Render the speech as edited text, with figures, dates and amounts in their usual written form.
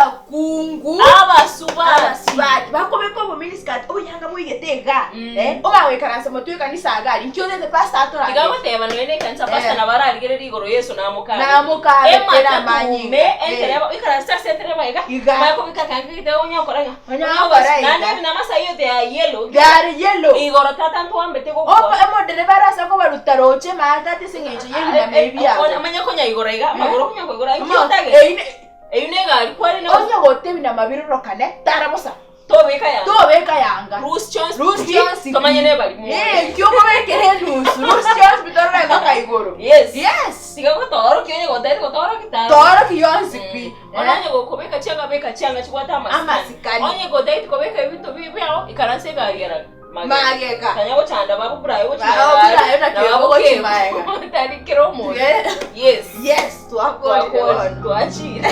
abakungu abasubati bakobeko mu miniskirt oyanga muyetega obawe karanse moto kanisa agali nkyoneze pastor atora digawo te abantu bene kanisa pastor nabara aligere rigoro Yesu namukara tera manyinga entereba ikaranse sentereba iga mako bikakanga kite onyakoranga nani na masa yote ya yellow igoro tatantu ambete ko emodere barasa ko barutaroche matati singenje yebi na maybe amanya konya igoro iga magoro konya ko igoro ikiyotage eyunega alikwari no onya gotebi na mabiriro kane taramusa tobeka yanga Bruce Jones tomanye ne bali mu kyoko bekere nusu Bruce Jones bitorra ngaka igoro yes siga ko toro kyonye go dai ko toro kitaro toro kiyonsi pi onanye go kobeka cyanga chikwata amasikani onye go dai ko beka ibintu bibyaho ikaranse gayera mageka kanya go chanda babu burayo na tari kero mo yes tuakoni tuachira